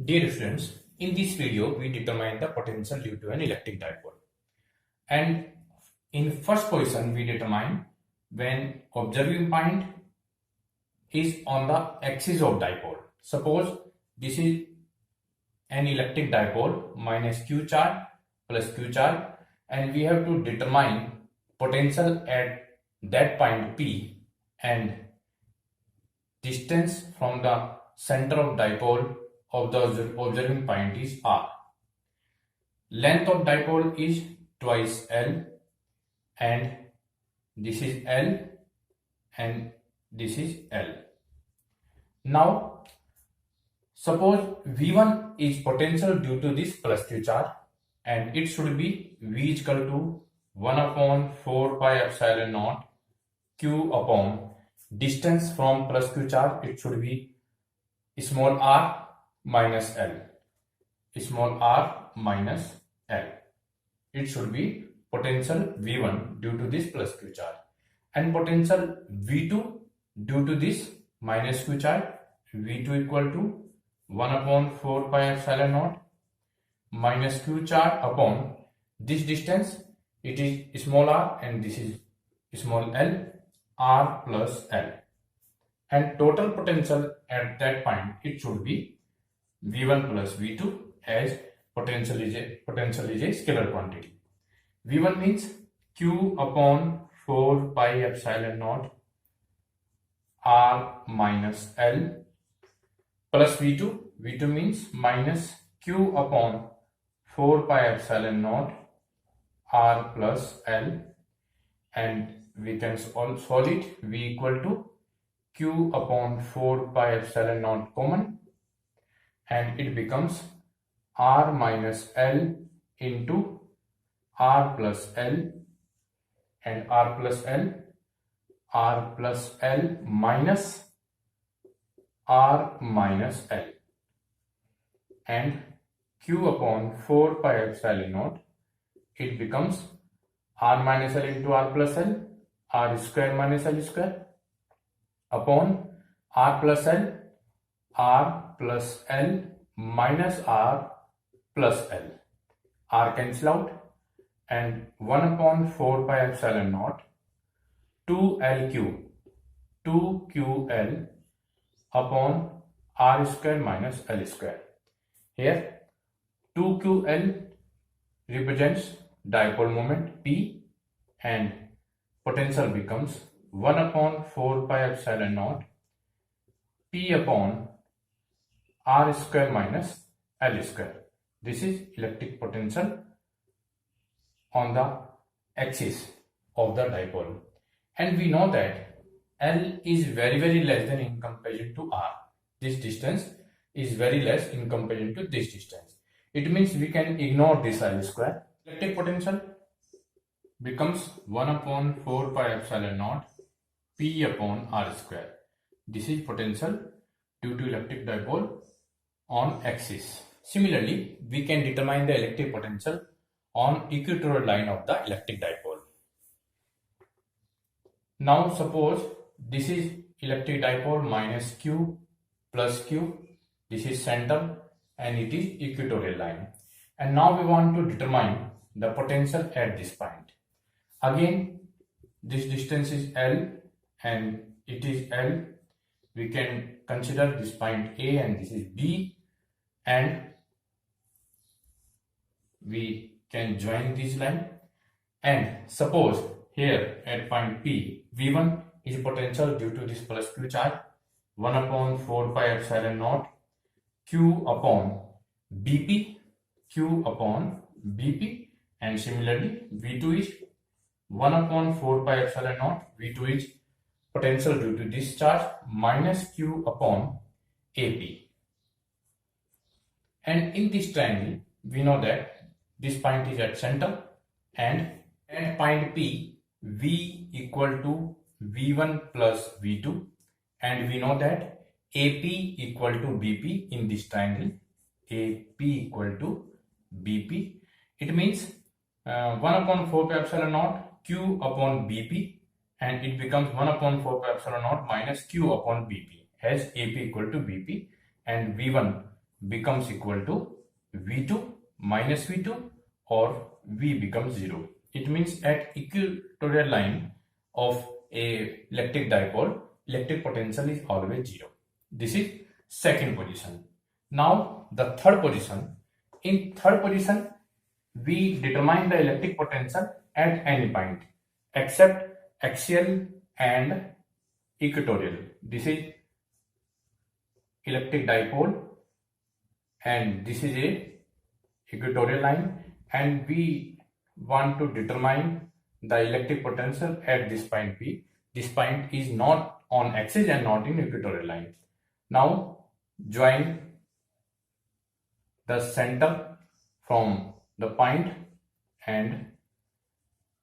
Dear students, in this video we determine the potential due to an electric dipole. And in first position we determine when observing point is on the axis of dipole. Suppose this is an electric dipole minus q charge plus q charge, and we have to determine potential at that point P and distance from the center of dipole of the observing point is R. Length of dipole is twice L, and this is L and this is L. Now suppose V1 is potential due to this plus Q charge, and it should be V is equal to 1 upon 4 pi epsilon naught Q upon distance from plus Q charge. It should be small r minus L. Small r minus L. It should be potential V1 due to this plus Q charge, and potential V2 due to this minus Q charge. V2 equal to 1 upon 4 pi epsilon naught minus Q charge upon this distance. It is small r and this is small l, r plus L. And total potential at that point, it should be V1 plus V2, as potential is a scalar quantity. V1 means Q upon 4 pi epsilon naught R minus L plus V2. V2 means minus Q upon 4 pi epsilon naught R plus L, and we can solve it. V equal to Q upon 4 pi epsilon naught common, and it becomes R minus L into R plus L, and R plus L minus R minus L, and Q upon 4 pi epsilon naught, it becomes R minus L into R plus L, R square minus L square, upon R plus L minus R plus L. R cancel out, and 1 upon 4 pi epsilon naught 2QL upon R square minus L square. Here 2QL represents dipole moment P, and potential becomes 1 upon 4 pi epsilon naught P upon R square minus L square. This is electric potential on the axis of the dipole, and we know that L is very less than in comparison to R. This distance is very less in comparison to this distance. It means we can ignore this L square. Electric potential becomes 1 upon 4 pi epsilon naught P upon R square. This is potential due to electric dipole on axis. Similarly, we can determine the electric potential on equatorial line of the electric dipole. Now suppose this is electric dipole minus Q plus Q. This is center and it is equatorial line. And now we want to determine the potential at this point. Again, this distance is L and it is L. We can consider this point A and this is B, and we can join this line. And suppose here at point P, V1 is potential due to this plus Q charge, 1 upon 4 pi epsilon naught Q upon BP, and similarly V2 is 1 upon 4 pi epsilon naught. V2 is potential due to this charge minus Q upon AP. And in this triangle, we know that this point is at center, and at point P, V equal to V1 plus V2, and we know that AP equal to BP in this triangle. AP equal to BP. It means 1 upon 4 pi epsilon naught Q upon BP, and it becomes 1 upon 4 pi epsilon naught minus Q upon BP, as AP equal to BP, and V1 becomes equal to V2 minus V2 or V becomes 0. It means at equatorial line of a electric dipole, electric potential is always 0. This is second position. Now the third position. In third position, we determine the electric potential at any point except axial and equatorial. This is electric dipole and this is a equatorial line, and we want to determine the electric potential at this point P. This point is not on axis and not in equatorial line. Now join the center from the point, and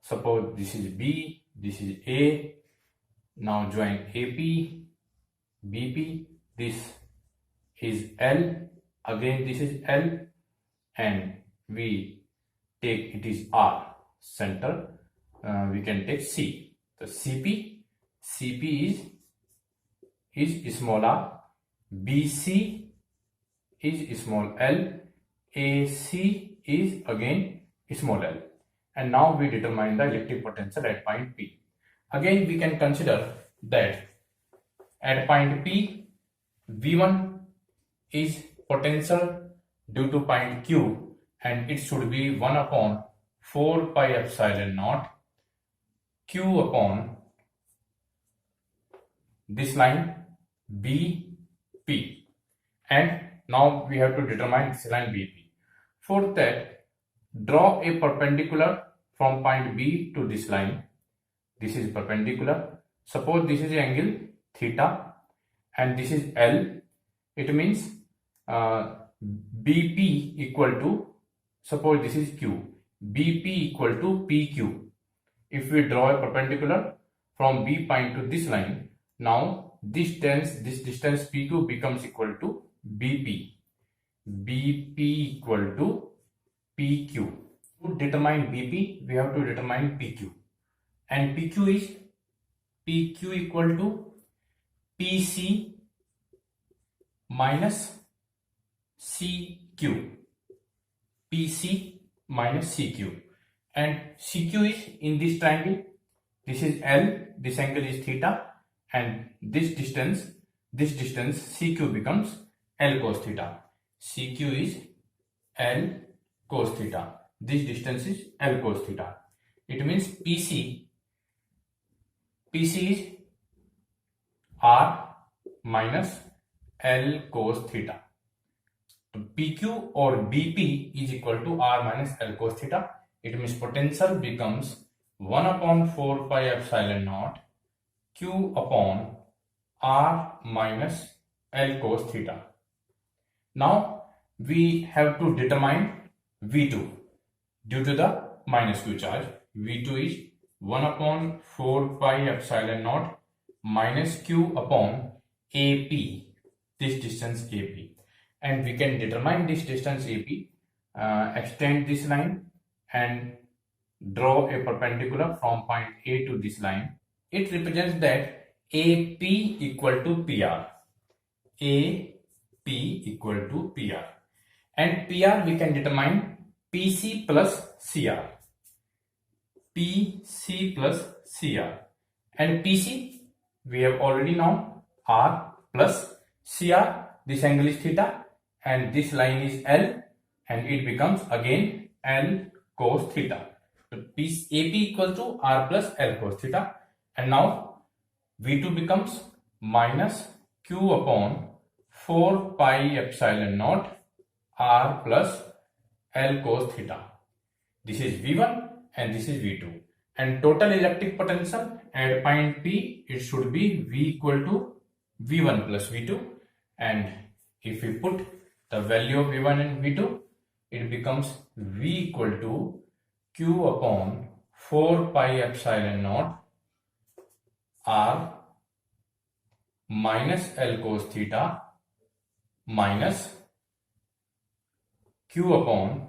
suppose this is B, this is A. Now join AP, BP, this is L, again this is L, and we take it is R, center, we can take C. So CP is small r, BC is small l, AC is again small l. And now we determine the electric potential at point P. Again we can consider that at point P, V1 is potential due to point Q, and it should be 1 upon 4 pi epsilon naught Q upon this line BP. And now we have to determine this line BP. For that, draw a perpendicular from point B to this line. This is perpendicular. Suppose this is angle theta and this is L. It means BP equal to, suppose this is Q, BP equal to PQ. If we draw a perpendicular from B point to this line, now this distance PQ becomes equal to BP. BP equal to PQ. To determine BP, we have to determine PQ. And PQ is PQ equal to PC minus CQ. PC minus CQ. And CQ is in this triangle. This is L, this angle is theta, and this distance CQ becomes L cos theta. CQ is L cos theta. This distance is L cos theta. It means PC is R minus L cos theta. So PQ or BP is equal to R minus L cos theta. It means potential becomes 1 upon 4 pi epsilon naught Q upon R minus L cos theta. Now we have to determine V2 due to the minus Q charge. V2 is 1 upon 4 pi epsilon naught minus Q upon AP, this distance AP. And we can determine this distance AP, extend this line and draw a perpendicular from point A to this line. It represents that AP equal to PR. AP equal to PR. And PR we can determine PC plus CR. PC plus CR. And PC we have already known, R plus CR, this angle is theta and this line is L, and it becomes again L cos theta. So AP equal to R plus L cos theta, and now V2 becomes minus Q upon 4 pi epsilon naught R plus L cos theta. This is V1 and this is V2. And total electric potential at point P, it should be V equal to V1 plus V2. And if we put the value of V1 and V2, it becomes V equal to Q upon 4 pi epsilon naught R minus L cos theta minus Q upon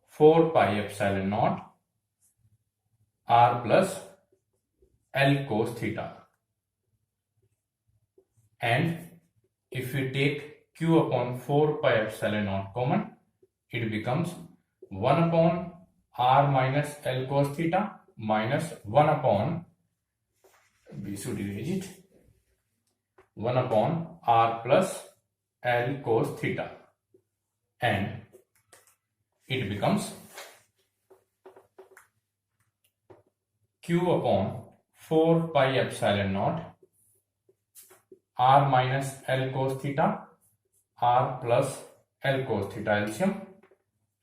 4 pi epsilon naught R plus L cos theta. And if we take q upon 4 pi epsilon naught common, it becomes 1 upon r minus L cos theta minus 1 upon, we should erase it, 1 upon r plus L cos theta, and it becomes q upon 4 pi epsilon naught r minus L cos theta, r plus L cos theta LCM,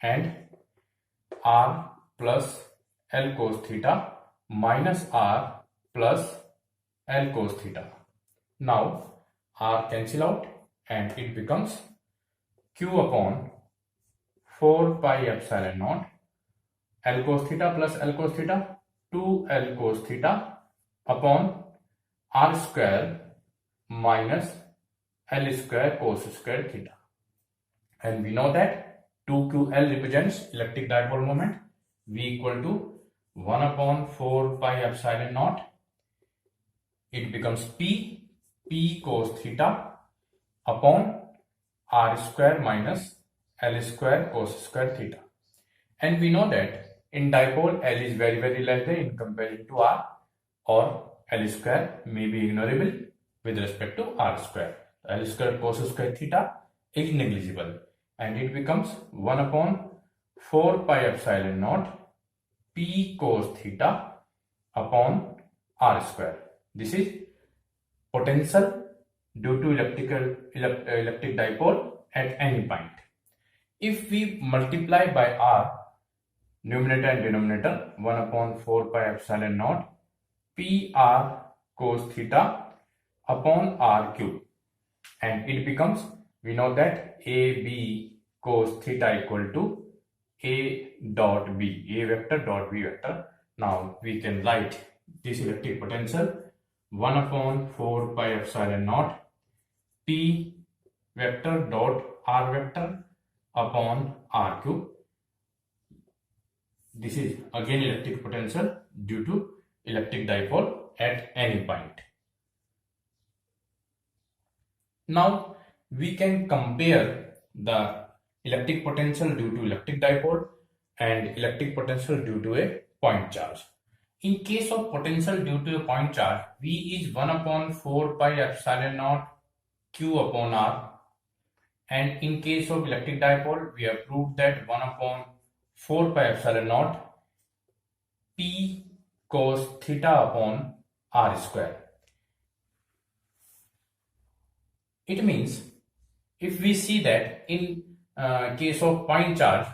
and r plus L cos theta minus r plus L cos theta. Now r cancel out and it becomes q upon 4 pi epsilon naught L cos theta plus L cos theta 2L cos theta upon r square minus L square cos square theta. And we know that 2QL represents electric dipole moment. V equal to 1 upon 4 pi epsilon naught. It becomes P cos theta upon r square minus L square cos square theta. And we know that in dipole L is very less than in comparison to r, or L square may be ignorable with respect to r square. L square cos square theta is negligible, and it becomes 1 upon 4 pi epsilon naught P cos theta upon r square. This is potential due to electric dipole at any point. If we multiply by r, numerator and denominator, 1 upon 4 pi epsilon naught PR cos theta upon r cube, and it becomes, we know that AB cos theta equal to A dot B, A vector dot B vector. Now we can write this electric potential 1 upon 4 pi epsilon naught P vector dot R vector upon R cube. This is again electric potential due to electric dipole at any point. Now we can compare the electric potential due to electric dipole and electric potential due to a point charge. In case of potential due to a point charge, V is 1 upon 4 pi epsilon naught Q upon R, and in case of electric dipole, we have proved that 1 upon 4 pi epsilon naught P cos theta upon R square. It means if we see that in case of point charge,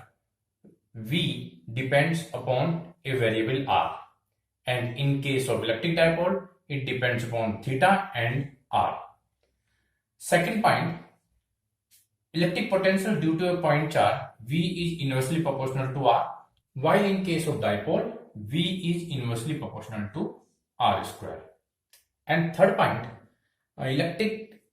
V depends upon a variable R, and in case of electric dipole, it depends upon theta and R. Second point, electric potential due to a point charge, V is inversely proportional to R, while in case of dipole, V is inversely proportional to R square. And third point, electric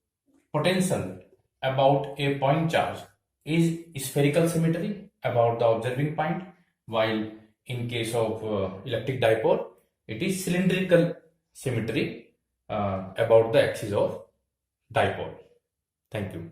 potential about a point charge is spherical symmetry about the observing point, while in case of electric dipole, it is cylindrical symmetry about the axis of dipole. Thank you.